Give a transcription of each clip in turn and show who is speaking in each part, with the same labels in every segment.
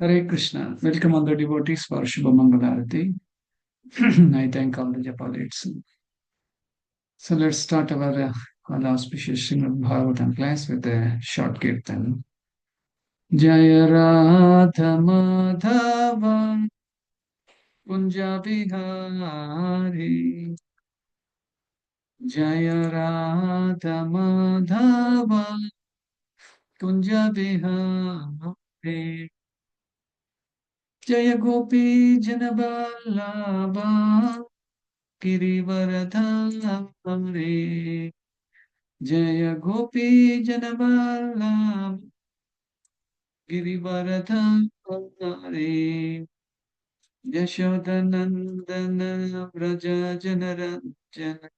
Speaker 1: Hare Krishna. Welcome all the devotees for Shubha Mangalarati. I thank all the Japalites. So let's start our auspicious Srimad Bhagavatam class with a short kirtan. Jaya Radha Madhava Kunja Bihari Jaya Radha Madhava Kunja Bihari Jaya Gopi Janaballabha Girivaradhari Jaya Gopi Janaballabha Girivaradhari Yashodanandana Vraja Janaranjana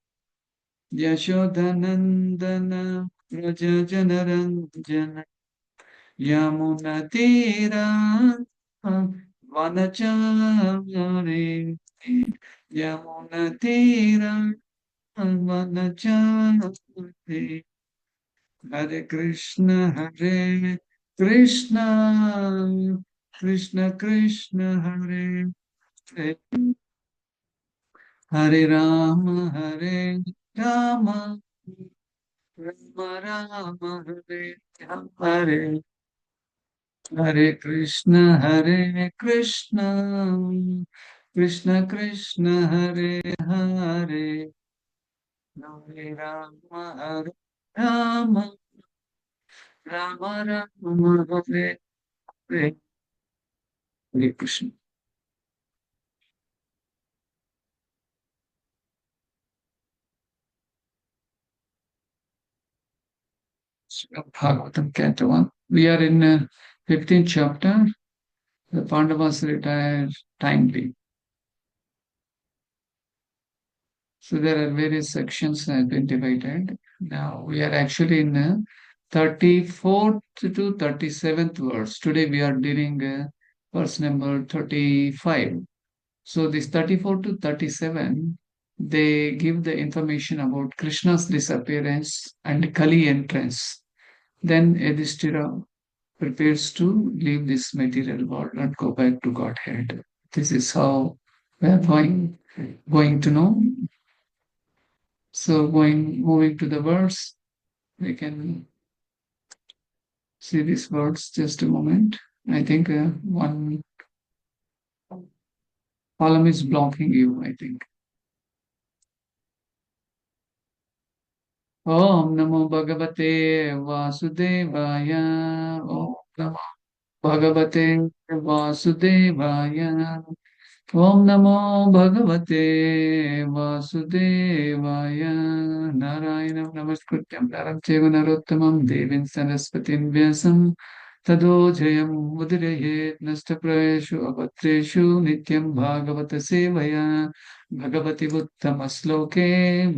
Speaker 1: Yashodanandana Vraja Janaranjana Yamunatira Vanachari Yamunatira Vanachari Hare Krishna Hare Krishna Krishna Krishna Hare Hare Hare Rama Hare Rama Rama Rama Hare Hare Hare Krishna Krishna Krishna Hare Hare Hare Rama Hare Rama Rama Rama Hare Hare Hare Krishna. Bhagavatam Canto 1. We are in 15th chapter. The Pandavas retired timely. So there are various sections that have been divided. Now we are actually in 34th to 37th verse. Today we are dealing verse number 35. So this 34 to 37, they give the information about Krishna's disappearance and Kali entrance. Then Yudhishthira prepares to leave this material world and go back to Godhead. This is how we are going to know. So moving to the words, we can see these words just a moment. I think one column is blocking you, I think. Om Namo Bhagavate Vasudevaya. Om Namo Bhagavate Vasudevaya. Om Namo Bhagavate Vasudevaya. Narayanam Namaskrityam Naram Cheva Narottamam Devin Saraswatim Vyasam Tado Jayam Udirayet Nashtaprayeshu Apatreshu Nityam Bhagavata Sevaya Bhagavati Uttama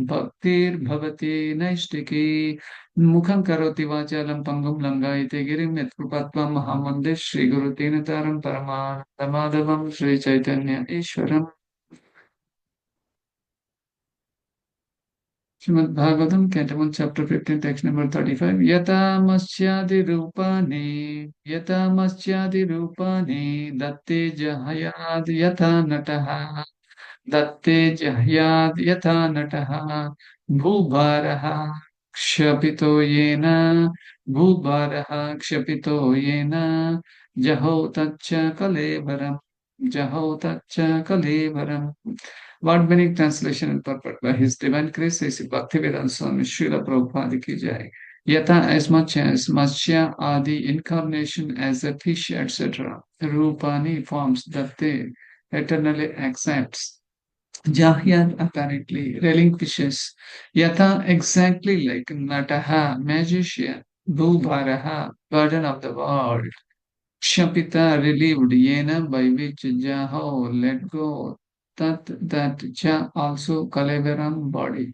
Speaker 1: Bhaktir Bhavati Naishtiki Mukham Karoti Vachalam Pangam Langaite Girim Yatrupatvam Mahamande Shri Guru Tinataram Paramadamavam Shri Chaitanya Ishwaram Srimad Bhagavatam, Canto 1, Chapter 15, Text number 35. Yata Masyadi Rupani, Datte Jahayad Yata Nataha, Datte Jahayad Yata Nataha, Bhubharaha Kshapito Yena, Bhubharaha Kshapito Yena, Jaho Tacha Kalevaram, Jaho Tacha Kalevaram. Word meaning translation and purport by His Divine Grace is Bhaktivedanta Swami Srila Prabhupada ki jai. Yata as much as Matsya Adi incarnation as a fish, etc. Rupani forms that they eternally accepts. Jahyan apparently relinquishes. Yata exactly like Nataha, magician. Bhubharaha, burden of the world. Kshapita relieved, Yena by which Jaho let go, that Ja also Kalevaram body.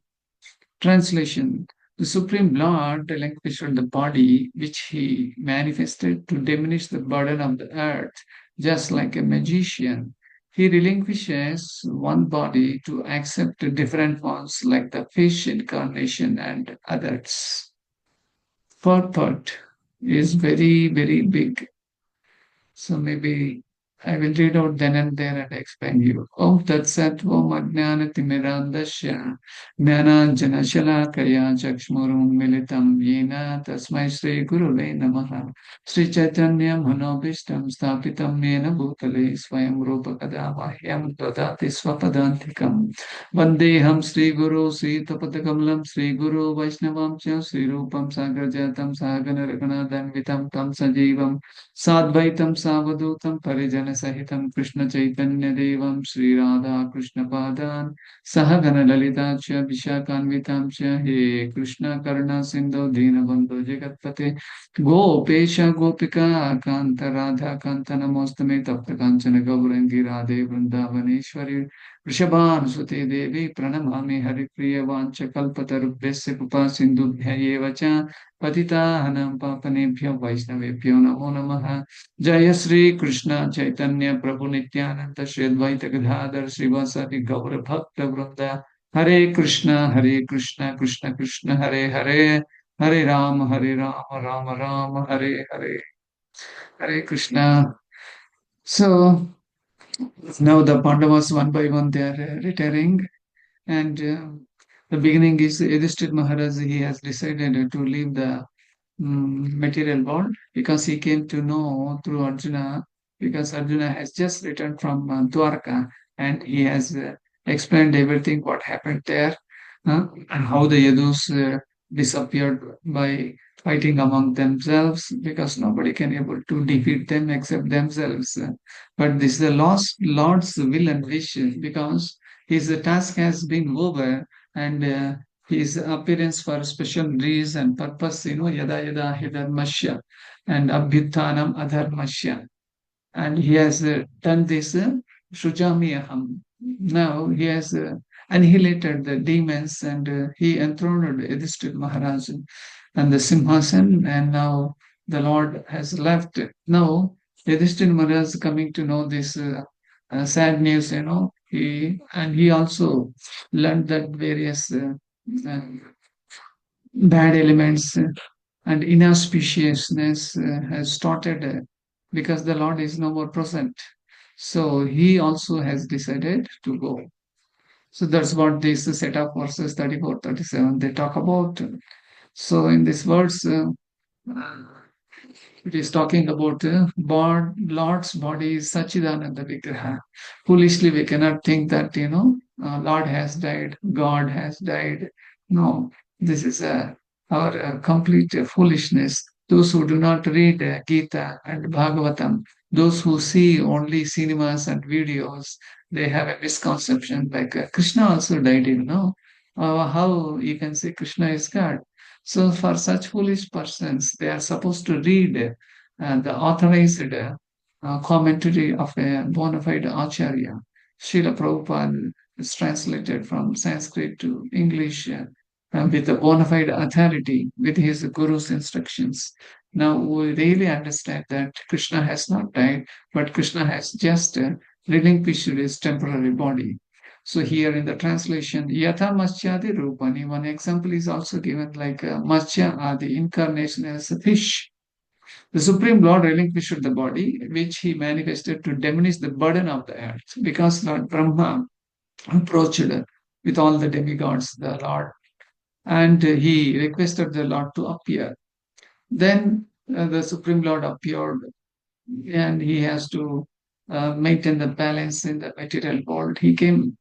Speaker 1: Translation: the Supreme Lord relinquished the body which he manifested to diminish the burden of the earth, just like a magician. He relinquishes one body to accept different ones like the fish incarnation and others. Purport is very, very big. So maybe I will read out then and there and explain you. Om Tat Sat Om Ajnana Timirandasya Jnananjana Shalakaya Chakshmurum Militam Yena Tasmai Sri Guruve Namaha Sri Chaitanya Manobishtam Stapitam Yena Bhutale Swayam Rupa Kadavahyam Dadati Swapadantikam Vandeham Sri Guru Sita Padakamalam Sri Guru Vaishnavam Cha Sri Rupam Sagar Jatam Sagana Ragana Danvitam Tam Sajivam साद्वैतं सावधूतं परिजनसहितं कृष्णचैतन्यदेवं श्रीराधाकृष्णपादान् सहगणललिता च विशाखान्वितां च हे कृष्णकरुणासिन्धो दीनबन्धो जगत्पते गोपेश गोपिका कान्त राधाकान्त नमोऽस्तुते तप्तकाञ्चन गौरङ्गी राधे वृन्दावनेश्वरि वृषभानुसुते देवी प्रणमामि हरिप्रिय वाञ्छकल्पतरुभ्यस्य कृपा सिन्धुभ्य एव च पतितानां पापनेभ्यो वैष्णवेभ्यो नमो नमः जय श्री कृष्ण चैतन्य प्रभु नित्यानंद श्री अद्वैत गदाधर श्रीवासादि गौर भक्त वृंद हरे Krishna Krishna Krishna Hare Hare Hare Ram Ram Ram Hare Hare Hare Krishna. So now the Pandavas one by one they are retiring, and the beginning is Yudhishthir Maharaj. He has decided to leave the material world because he came to know through Arjuna, because Arjuna has just returned from Dwarka, and he has explained everything what happened there, and how the Yadus disappeared by fighting among themselves, because nobody can able to defeat them except themselves. But this is the lost Lord's will and wish, because his task has been over, and his appearance for special reason, purpose, yada yada hidharmasya and abhyuthanam adharmasya. And he has done this Shujamiyaham. Now he has annihilated the demons, and he enthroned Yudhishthira Maharaj and the Simhasan, and now the Lord has left. Now Yudhishthira Maharaj coming to know this sad news, he also learned that various uh, bad elements and inauspiciousness has started because the Lord is no more present. So he also has decided to go. So that's what this set of verses 34, 37 they talk about. So in these words, it is talking about Lord's body is Sachidananda Vigraha. Foolishly, we cannot think that, Lord has died, God has died. No, this is our complete foolishness. Those who do not read Gita and Bhagavatam, those who see only cinemas and videos, they have a misconception. Like Krishna also died, how you can say Krishna is God. So for such foolish persons, they are supposed to read the authorized commentary of a bona fide acharya. Srila Prabhupada is translated from Sanskrit to English with a bona fide authority with his guru's instructions. Now we really understand that Krishna has not died, but Krishna has just relinquished his temporary body. So here in the translation, Yatha Maschyadi Rupani, one example is also given like Maschya Adi, incarnation as a fish. The Supreme Lord relinquished the body, which he manifested to diminish the burden of the earth, because Lord Brahma approached with all the demigods, the Lord, and he requested the Lord to appear. Then the Supreme Lord appeared, and he has to maintain the balance in the material world. He came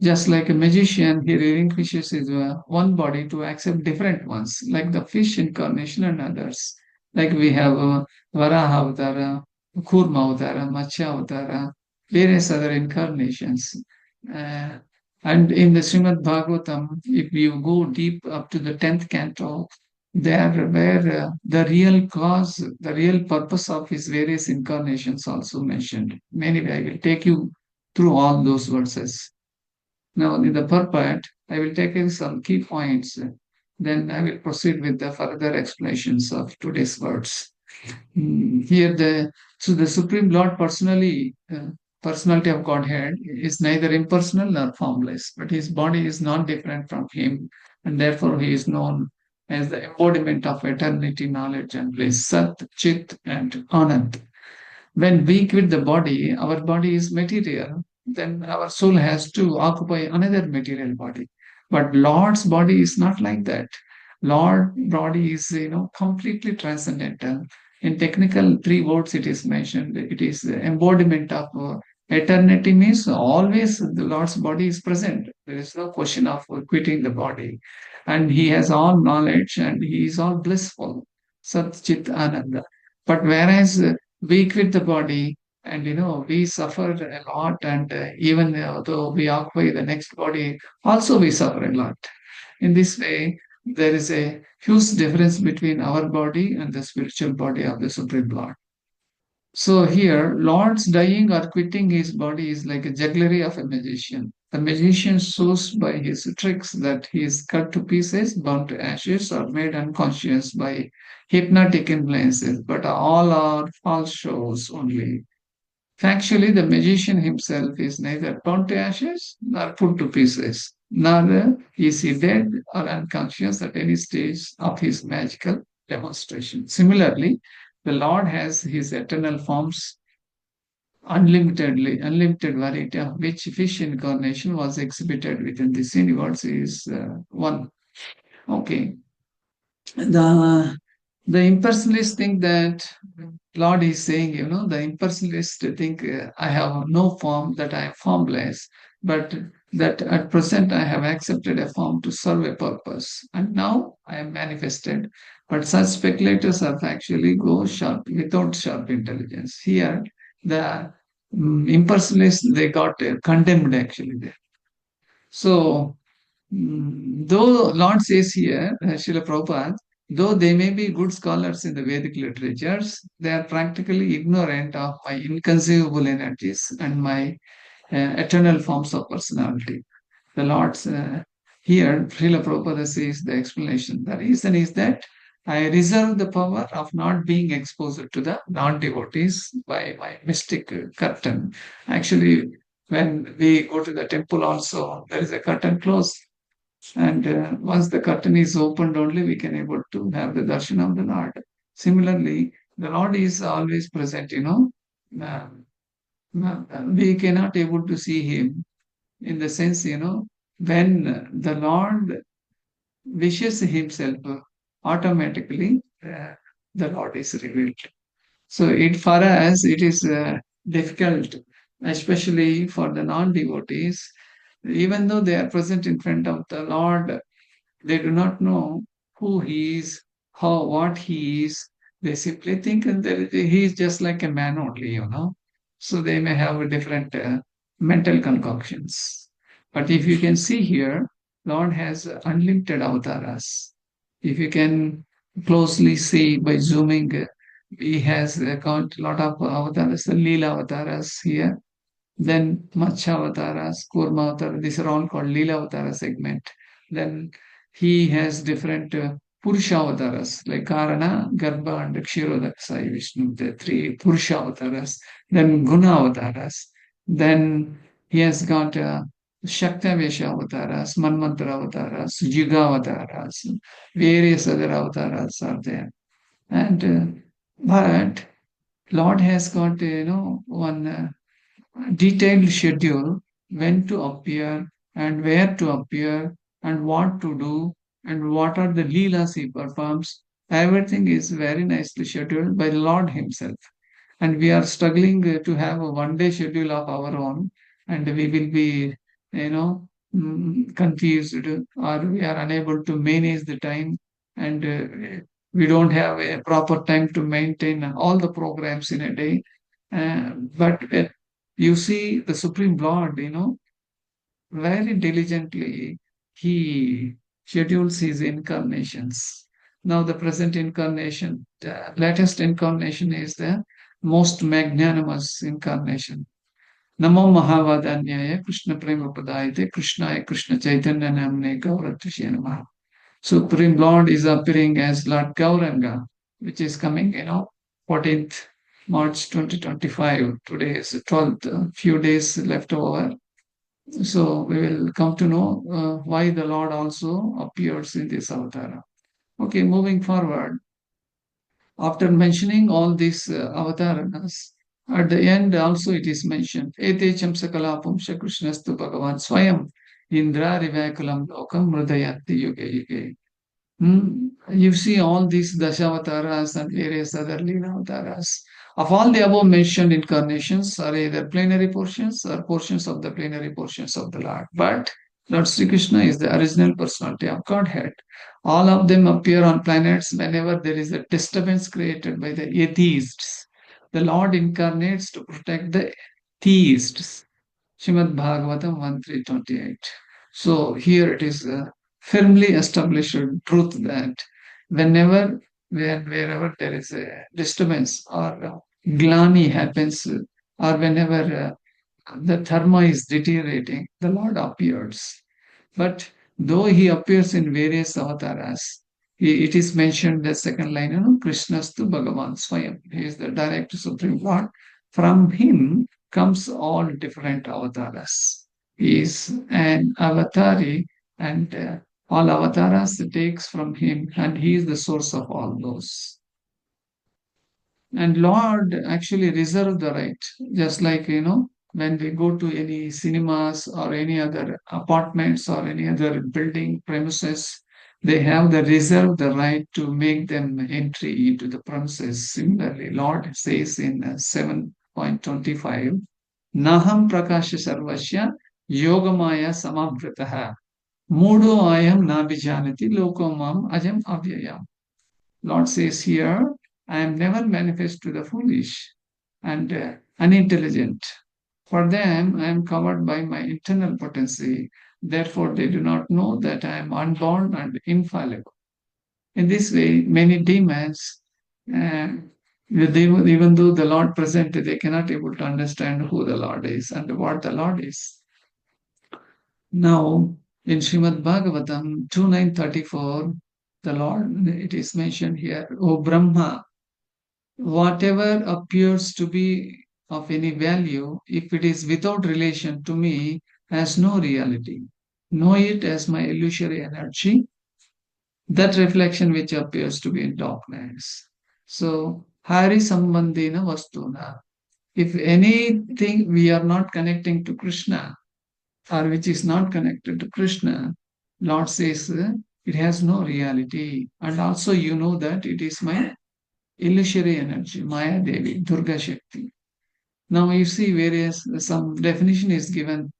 Speaker 1: just like a magician, he relinquishes his one body to accept different ones, like the fish incarnation and others. Like we have Varaha Avtara, Kurma Avtara, Matsya Avtara, various other incarnations. Uh, and in the Srimad Bhagavatam, if you go deep up to the 10th canto, there where the real cause, the real purpose of his various incarnations also mentioned. Anyway, I will take you through all those verses. Now, in the per part, I will take in some key points. Then I will proceed with the further explanations of today's words. Here, the Supreme Lord personality of Godhead is neither impersonal nor formless, but his body is not different from him, and therefore he is known as the embodiment of eternity, knowledge, and bliss, Sat, Chit, and Anand. When we quit the body, our body is material, then our soul has to occupy another material body. But Lord's body is not like that. Lord body is, completely transcendental. In technical three words, it is mentioned. It is the embodiment of eternity. Means always the Lord's body is present. There is no question of quitting the body, and He has all knowledge and He is all blissful. Sat Chit Ananda. But whereas we quit the body and we suffer a lot, and even though we occupy the next body, also we suffer a lot. In this way, there is a huge difference between our body and the spiritual body of the Supreme Lord. So here, Lord's dying or quitting his body is like a jugglery of a magician. The magician shows by his tricks that he is cut to pieces, burnt to ashes, or made unconscious by hypnotic influences, but all are false shows only. Factually, the magician himself is neither burnt to ashes nor put to pieces, neither is he dead or unconscious at any stage of his magical demonstration. Similarly, the Lord has his eternal forms unlimited variety of which fish incarnation was exhibited within this universe is one. Okay. The the impersonalists think that Lord is saying, the impersonalists think I have no form, that I am formless, but that at present I have accepted a form to serve a purpose, and now I am manifested. But such speculators are actually go sharp without sharp intelligence. Here, the impersonalists they got condemned actually there. So though Lord says here, Srila Prabhupada, though they may be good scholars in the Vedic literatures, they are practically ignorant of my inconceivable energies and my eternal forms of personality. The Lord's here, Srila Prabhupada says the explanation. The reason is that I reserve the power of not being exposed to the non-devotees by my mystic curtain. Actually, when we go to the temple also, there is a curtain closed, and once the curtain is opened, only we can able to have the darshan of the Lord. Similarly, the Lord is always present. Uh, we cannot able to see Him in the sense, when the Lord wishes Himself, automatically the Lord is revealed. So it for us it is difficult, especially for the non-devotees, even though they are present in front of the Lord. They do not know who he is, what he is. They simply think that he is just like a man only. So they may have different mental concoctions. But if you can see here, Lord has unlimited avatars. If you can closely see by zooming, he has got a lot of avatars, the Leela avatars here, then Matchavataras, Kurmavatar, these are all called Leela Avatara segment. Then he has different Purushavataras like Karana, Garbha, and Kshirodak Sai Vishnu, the three Purushavataras. Then Guna Avataras. Then he has got Shaktavesha Avataras, Manmantra Avataras, Yuga Avataras, various other avatars are there. And but Lord has got, one detailed schedule when to appear and where to appear and what to do and what are the leelas he performs. Everything is very nicely scheduled by the Lord Himself. And we are struggling to have a 1 day schedule of our own, and we will be, confused, or we are unable to manage the time, and we don't have a proper time to maintain all the programs in a day. But when you see the Supreme Lord, very diligently he schedules his incarnations. Now, the present incarnation, the latest incarnation is the most magnanimous incarnation. Namo Mahavadanyaya Krishna Prema Padayate Krishnaya Krishna Chaitanya Namne Gauratrishya Namaha. Supreme Lord is appearing as Lord Gauranga, which is coming, 14th March 2025. Today is the 12th, few days left over. So we will come to know why the Lord also appears in this avatar. Okay, moving forward. After mentioning all these avatars, At the end also it is mentioned, Etecham sakala pumsha krishnastu bhagavan swayam indra rivakulam lokam mrudayanti yuge yuge. You see all these Dashavataras and various other Leela Avataras. Of all the above mentioned incarnations are either plenary portions or portions of the plenary portions of the Lord. But Lord Sri Krishna is the original personality of Godhead. All of them appear on planets whenever there is a disturbance created by the atheists. The Lord incarnates to protect the theists. Srimad Bhagavatam 1.3.28. So here it is firmly established truth that wherever there is a disturbance or glani happens, or whenever the dharma is deteriorating, the Lord appears. But though he appears in various avatars, it is mentioned the second line, Krishnastu Bhagavan Swayam. He is the direct Supreme Lord. From him comes all different avatars. He is an avatari, and all avatars takes from him, and he is the source of all those. And Lord actually reserved the right, just like, when we go to any cinemas or any other apartments or any other building premises, they have the reserve the right to make them entry into the premises. Similarly, Lord says in 7.25, Naham Prakasha Sarvasya Yogamaya Samavritah Mudo Ayam Nabijanati Lokomam Ajam Avyayam. Lord says here, I am never manifest to the foolish and unintelligent. For them, I am covered by my internal potency. Therefore, they do not know that I am unborn and infallible. In this way, many demons, even though the Lord present, they cannot able to understand who the Lord is and what the Lord is. Now, in Srimad Bhagavatam 2.9.34, the Lord, it is mentioned here, O Brahma, whatever appears to be of any value, if it is without relation to me, has no reality. Know it as my illusory energy, that reflection which appears to be in darkness. So, Hari Sambandhina Vastuna. If anything we are not connecting to Krishna, or which is not connected to Krishna, Lord says it has no reality. And also you know that it is my illusory energy, Maya Devi, Durga Shakti. Now you see some definition is given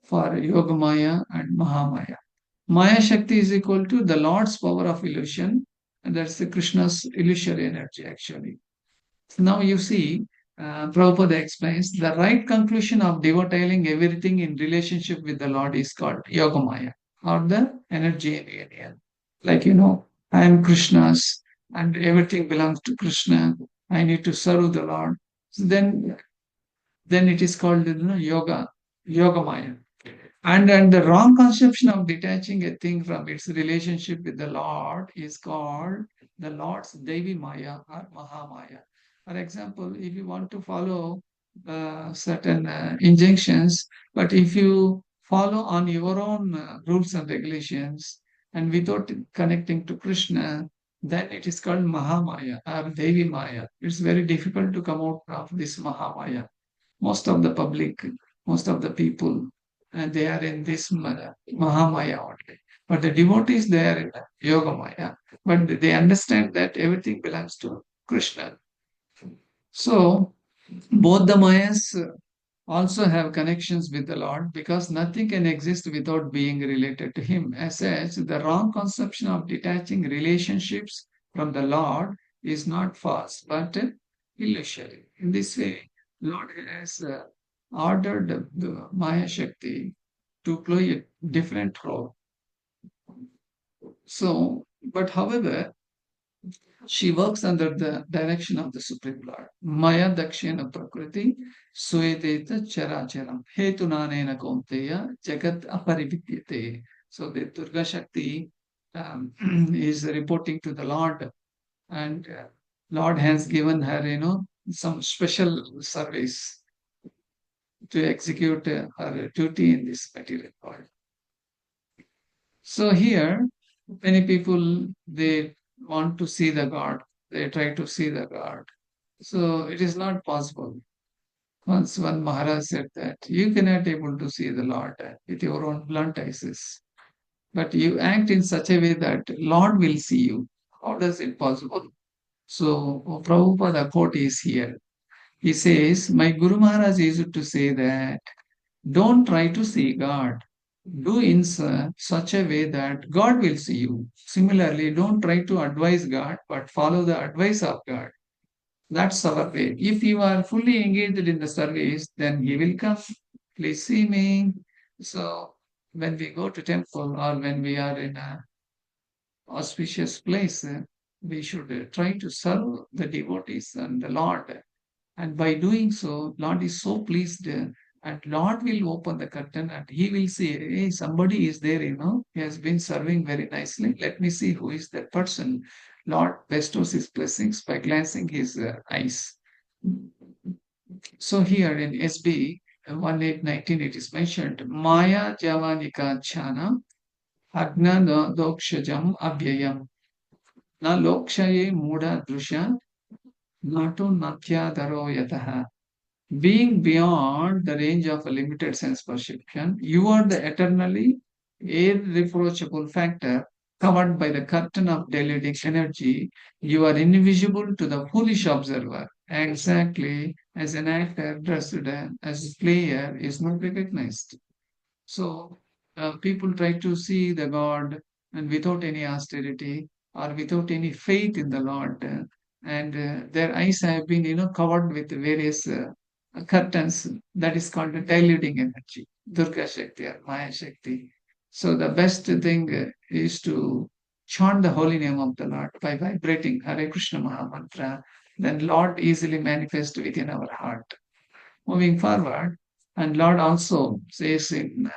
Speaker 1: for Yoga Maya and Mahamaya. Maya Shakti is equal to the Lord's power of illusion, and that's the Krishna's illusory energy actually. So now you see, Prabhupada explains the right conclusion of devoteeing everything in relationship with the Lord is called Yogamaya, or the energy in union. Like, I am Krishna's and everything belongs to Krishna. I need to serve the Lord. So then it is called, Yogamaya. And the wrong conception of detaching a thing from its relationship with the Lord is called the Lord's Devi Maya or Mahamaya. For example, if you want to follow certain injunctions, but if you follow on your own rules and regulations and without connecting to Krishna, then it is called Mahamaya or Devi Maya. It's very difficult to come out of this Mahamaya. Most of the public, most of the people, they are in this Mahamaya only. But the devotees, they are in Yoga Maya. But they understand that everything belongs to Krishna. So both the Mayas also have connections with the Lord because nothing can exist without being related to Him. As such, the wrong conception of detaching relationships from the Lord is not false but illusory. In this way, Lord has ordered the Maya Shakti to play a different role. So, but however, she works under the direction of the Supreme Lord. Maya Dakshina Prakriti Suedeta Characharam Hetunanena Konteya Jagat Aparividyate. So the Durga Shakti is reporting to the Lord, and Lord has given her, some special service to execute her duty in this material world. So here, many people, they want to see the God. They try to see the God. So it is not possible. Once one Maharaj said that you cannot able to see the Lord with your own blunt eyes, but you act in such a way that Lord will see you. How does it possible? So Prabhupada quote is here. He says, my Guru Maharaj used to say that don't try to see God. Do in such a way that God will see you. Similarly, don't try to advise God, but follow the advice of God. That's our way. If you are fully engaged in the service, then He will come. Please see me. So when we go to temple or when we are in a auspicious place, we should try to serve the devotees and the Lord. And by doing so, Lord is so pleased, and Lord will open the curtain and He will say, hey, somebody is there, he has been serving very nicely. Let me see who is that person. Lord bestows His blessings by glancing His eyes. So here in SB 1819, it is mentioned, Maya Javanika Chana Agna Dokshajam Abhyayam Na Lokshaye Muda Drusha Nato Natyadaro Yataha. Being beyond the range of a limited sense perception, you are the eternally irreproachable factor covered by the curtain of dilating energy. You are invisible to the foolish observer, exactly as an actor dressed as a player is not recognized. So people try to see the God and without any austerity or without any faith in the Lord, and their eyes have been, covered with various curtains. That is called the diluting energy, Durga Shakti or Maya Shakti. So the best thing is to chant the holy name of the Lord by vibrating Hare Krishna Maha Mantra. Then Lord easily manifests within our heart. Moving forward, and Lord also says in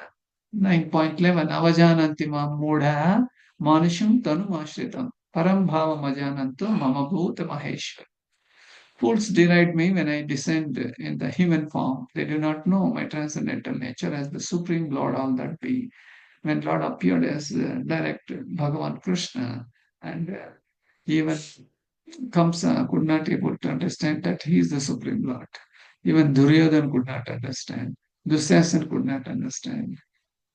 Speaker 1: 9.11, Avajananti mam mudha manusham tanumashritam param bhava majananto mama bhuta maheshwar. Fools deride me when I descend in the human form. They do not know my transcendental nature as the supreme Lord, all that be. When Lord appeared as direct Bhagavan Krishna, and even Kamsa could not able to understand that he is the supreme Lord. Even Duryodhan could not understand. Dusyasan could not understand.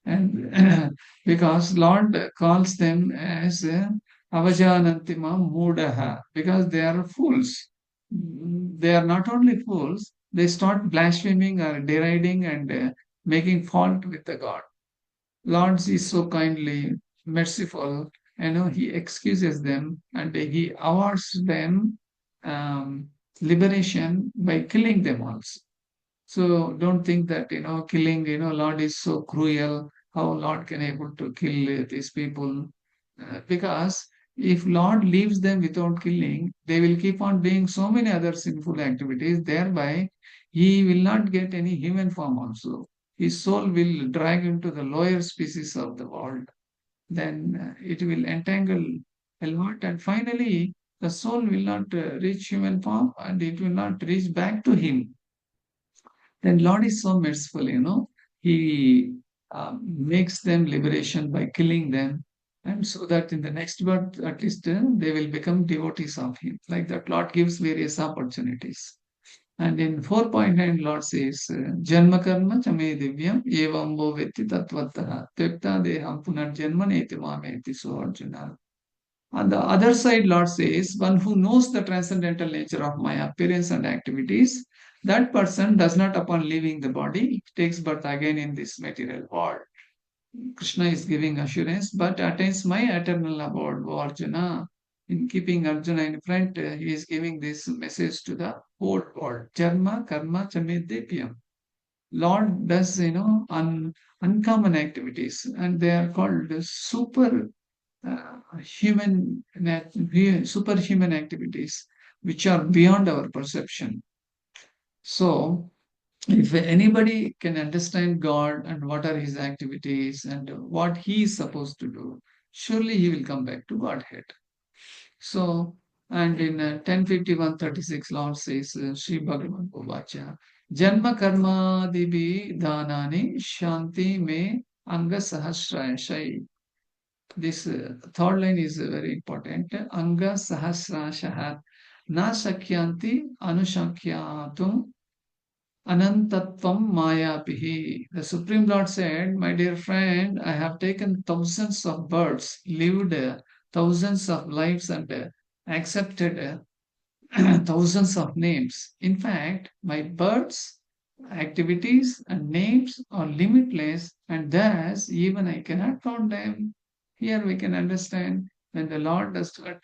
Speaker 1: And because Lord calls them as avajanantima mudaha, because they are fools. They are not only fools, they start blaspheming or deriding and making fault with the God. Lord is so kindly merciful, He excuses them and He awards them um, liberation by killing them also. So don't think that killing. Lord is so cruel. How Lord can able to kill these people? Because if Lord leaves them without killing, they will keep on doing so many other sinful activities. Thereby, He will not get any human form also. His soul will drag into the lower species of the world. Then it will entangle a lot, and finally, the soul will not reach human form, and it will not reach back to Him. Then Lord is so merciful, He makes them liberation by killing them, and so that in the next birth, at least they will become devotees of Him. Like that, Lord gives various opportunities. And in 4.9, Lord says, Janma karma chame divyam evambo vetti tattvataha tyakta deham punarjanma neti mameti. So Arjuna. On the other side, Lord says, one who knows the transcendental nature of my appearance and activities, that person does not, upon leaving the body, takes birth again in this material world. Krishna is giving assurance, but attains my eternal abode, O Arjuna. In keeping Arjuna in front, he is giving this message to the whole world. Jarma, karma, chamedepyam. Lord does, uncommon activities, and they are called super human superhuman activities which are beyond our perception. So if anybody can understand God and what are his activities and what he is supposed to do, surely he will come back to Godhead. So, and in 10:51:36, Lord says, Sri Bhagavan Uvacha, Janma karma dibi dhanani shanti me anga sahasraya. This third line is very important. Anga sahasrashaha. Na shakyanti anushakyatum anantatvam mayapihi. The Supreme Lord said, my dear friend, I have taken thousands of births, lived thousands of lives, and accepted thousands of names. In fact, my births, activities, and names are limitless, and thus even I cannot count them. Here we can understand when the Lord does not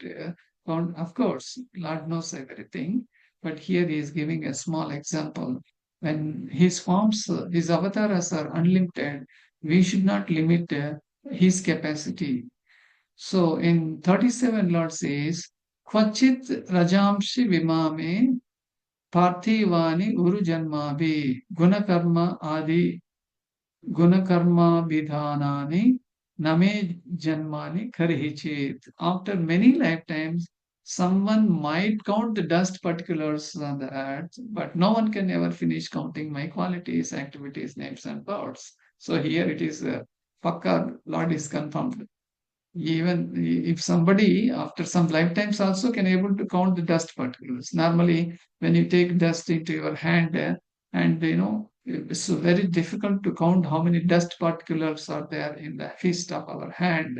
Speaker 1: count. Of course, Lord knows everything, but here he is giving a small example. When his forms, his avatars are unlimited, we should not limit his capacity. So in 37, Lord says, Kvachit rajamshi vimame parthivani uru janmavi gunakarma adi gunakarma vidhanani name janmani karihichit. After many lifetimes, someone might count the dust particulars on the earth, but no one can ever finish counting my qualities, activities, names, and powers. So here it is, Pakka, Lord is confirmed. Even if somebody after some lifetimes also can able to count the dust particles. Normally when you take dust into your hand, and it's very difficult to count how many dust particles are there in the fist of our hand.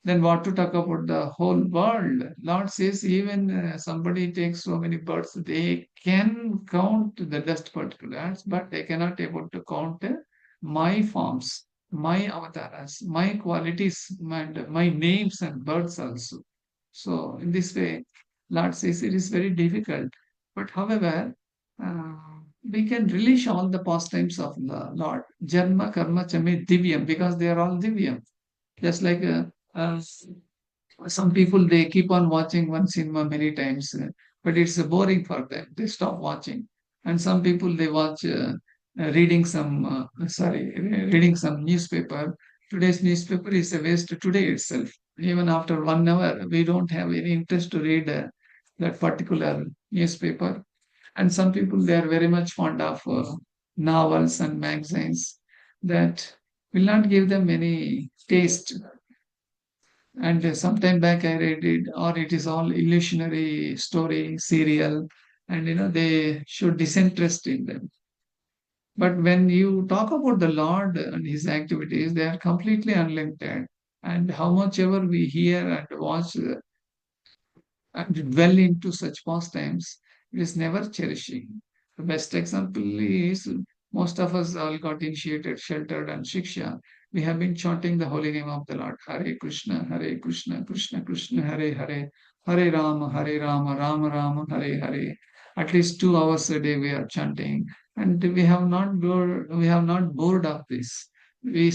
Speaker 1: Then what to talk about the whole world? Lord says even somebody takes so many birds, they can count the dust particles, but they cannot able to count my forms, my avatars, my qualities, and my names and birds also. So in this way, Lord says it is very difficult. But however, uh, we can relish all the pastimes of the Lord. Janma, karma, chame, divyam, because they are all divyam. Just like some people, they keep on watching one cinema many times, but it's boring for them. They stop watching. And some people, they watch reading some newspaper. Today's newspaper is a waste today itself. Even after 1 hour, we don't have any interest to read that particular newspaper. And some people, they are very much fond of novels and magazines that will not give them any taste. And some time back I read it, or it is all illusionary story, serial, and they show disinterest in them. But when you talk about the Lord and his activities, they are completely unlimited. And how much ever we hear and watch and dwell into such pastimes, it is never cherishing. The best example is most of us all got initiated, sheltered, and shiksha. We have been chanting the holy name of the Lord. Hare Krishna, Krishna Krishna, Hare Hare, Hare Rama, Rama Rama, Hare Hare. At least 2 hours a day we are chanting, and we have not bored of this. We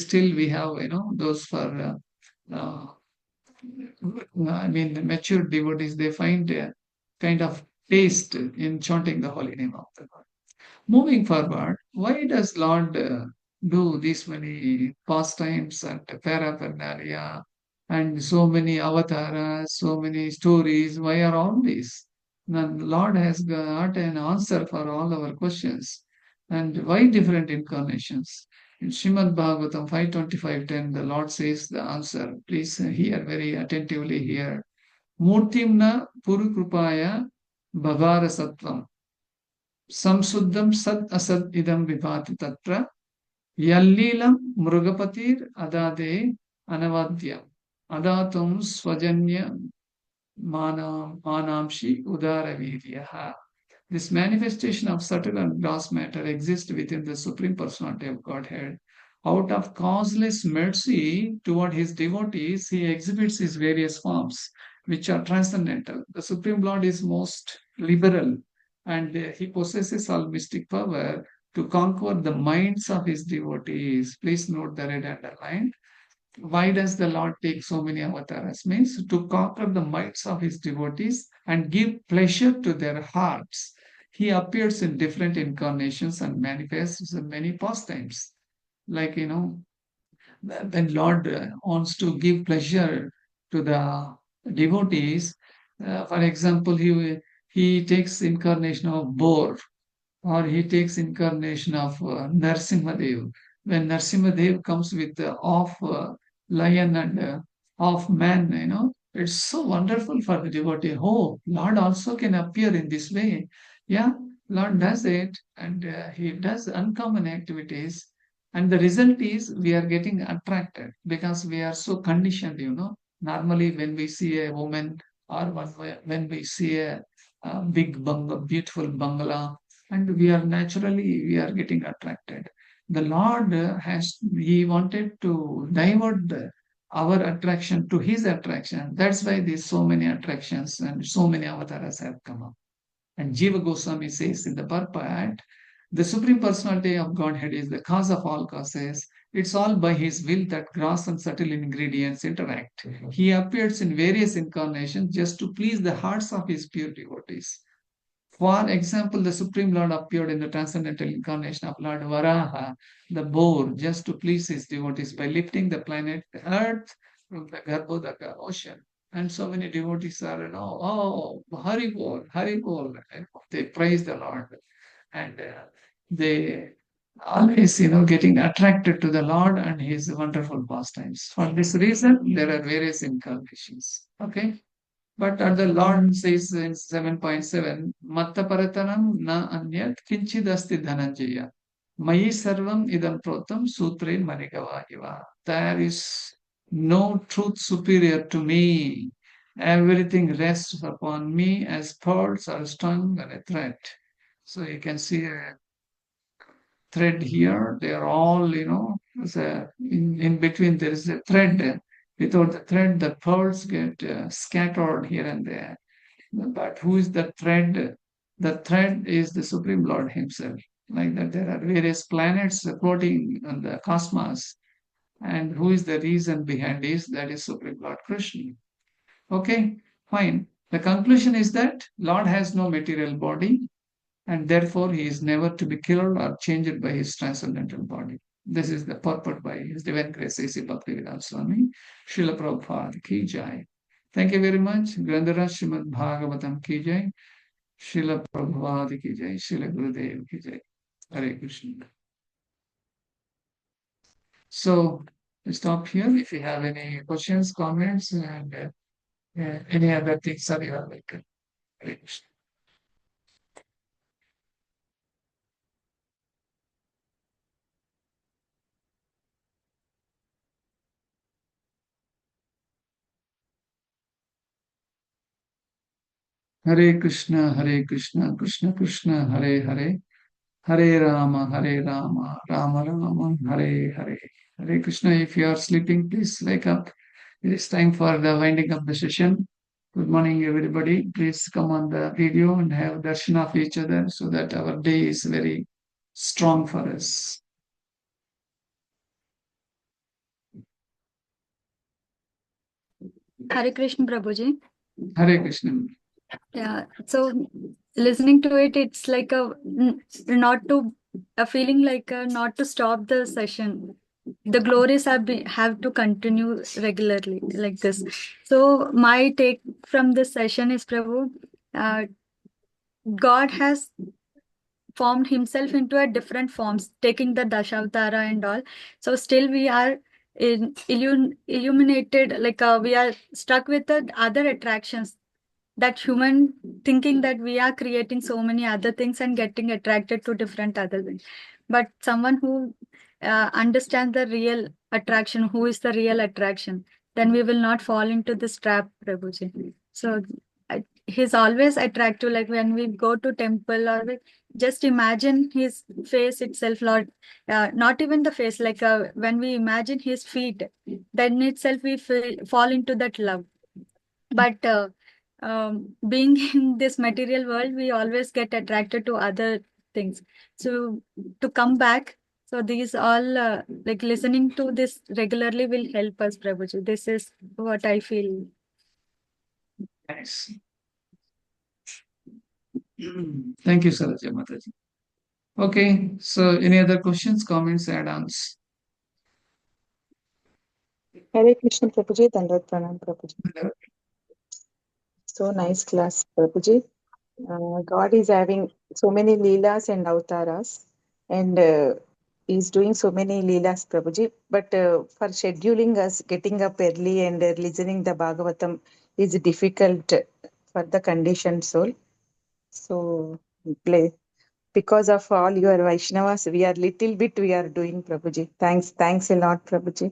Speaker 1: have those for I mean, the mature devotees, they find a kind of taste in chanting the holy name of the Lord. Moving forward, why does Lord do these many pastimes and paraphernalia and so many avatars, so many stories? Why are all these? The Lord has got an answer for all our questions. And why different incarnations? In Srimad Bhagavatam 5:25:10, the Lord says the answer. Please hear very attentively here. Murtimna Purukrupaya Bhavara Sattvam Samsuddham Sat Asad Idam Vibhati Tatra Yallilam Mrugapatir Adade Anavadyam Adatum Swajanya Manamshi Udaraviryaha. This manifestation of subtle and gross matter exists within the Supreme Personality of Godhead. Out of causeless mercy toward his devotees, he exhibits his various forms, which are transcendental. The Supreme Lord is most liberal, and he possesses all mystic power to conquer the minds of his devotees. Please note the red underline. Why does the Lord take so many avatars? Means to conquer the minds of his devotees and give pleasure to their hearts. He appears in different incarnations and manifests in many pastimes. Like, when Lord wants to give pleasure to the devotees, for example, he takes incarnation of boar, or he takes incarnation of Narsimhadev. When Narsimhadev comes with of lion and of man, It's so wonderful for the devotee. Oh, Lord also can appear in this way. Yeah, Lord does it, and He does uncommon activities. And the result is we are getting attracted because we are so conditioned, Normally, when we see a woman or when we see a big beautiful bungalow, and we are getting attracted. The Lord He wanted to divert our attraction to his attraction. That's why there's so many attractions and so many avatars have come up. And Jiva Goswami says in the Purport, the Supreme Personality of Godhead is the cause of all causes. It's all by his will that gross and subtle ingredients interact. He appears in various incarnations just to please the hearts of his pure devotees. For example, the Supreme Lord appeared in the transcendental incarnation of Lord Varaha, the boar, just to please his devotees by lifting the planet Earth from the Garbhodaka ocean. And so many devotees are, oh, Hari Bol, Hari Bol. They praise the Lord. And they always, getting attracted to the Lord and his wonderful pastimes. For this reason, there are various incarnations. Okay. But the Lord says in 7.7, Matta Paratanam na anyat kinchidasti dhananjaya. Mayi sarvam idam protam sutre manigava iva. There is no truth superior to me. Everything rests upon me as pearls are strung on a thread. So you can see a thread here. They are all, in between there is a thread. Without the thread, the pearls get scattered here and there. But who is the thread? The thread is the Supreme Lord Himself. Like that, there are various planets floating on the cosmos. And who is the reason behind this? That is Supreme Lord Krishna. Okay, fine. The conclusion is that Lord has no material body, and therefore he is never to be killed or changed by his transcendental body. This is the purport by His Divine Grace A.C. Bhaktivedanta Swami, Srila Prabhupada ki jai. Thank you very much. Grandhara Srimad Bhagavatam ki jai. Srila Prabhupada ki jai. Srila Gurudev ki jai. Hare Krishna. So, we stop here. If you have any questions, comments, and any other things, are you are welcome. Hare Krishna. Hare Krishna, Hare Krishna, Krishna Krishna, Hare Hare. Hare Rama, Rama Rama, Hare Hare. Hare Krishna, if you are sleeping, please wake up. It is time for the winding up the session. Good morning, everybody. Please come on the video and have darshan of each other so that our day is very strong for us.
Speaker 2: Hare Krishna, Prabhuji.
Speaker 1: Hare Krishna.
Speaker 2: Yeah. So listening to it, it's like not to a feeling like not to stop the session. The glories have to continue regularly like this. So my take from this session is, Prabhu, God has formed himself into a different forms, taking the Dashavatara and all. So still we are illuminated, like we are stuck with the other attractions, that human thinking that we are creating so many other things and getting attracted to different other things. But someone who understands the real attraction, who is the real attraction, then we will not fall into this trap, Prabhuji. So he's always attractive. Like when we go to temple, or just imagine his face itself, Lord. Not even the face, like when we imagine his feet, then itself we fall into that love. But being in this material world, we always get attracted to other things. So to come back, so these all like listening to this regularly will help us, Prabhuji. This is what I feel.
Speaker 1: Nice. Thank you, Saraja Mataji. Okay, so any other questions, comments, add-ons?
Speaker 3: Hare Krishna, Prabhuji. Dandavat Pranam, Prabhuji. So nice class, Prabhuji. God is having so many leelas and avtaras, and He's doing so many leelas, Prabhuji. But for scheduling us, getting up early and listening the Bhagavatam, is difficult for the conditioned soul. So because of all your Vaishnavas, we are doing, Prabhuji. Thanks a lot, Prabhuji.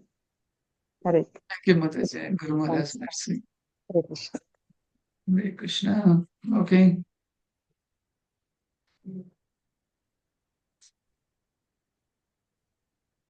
Speaker 3: Hare
Speaker 1: Thank you, Mataji. Guru Maharaj, mercy.
Speaker 3: Hare Krishna.
Speaker 1: Hare Krishna. Okay.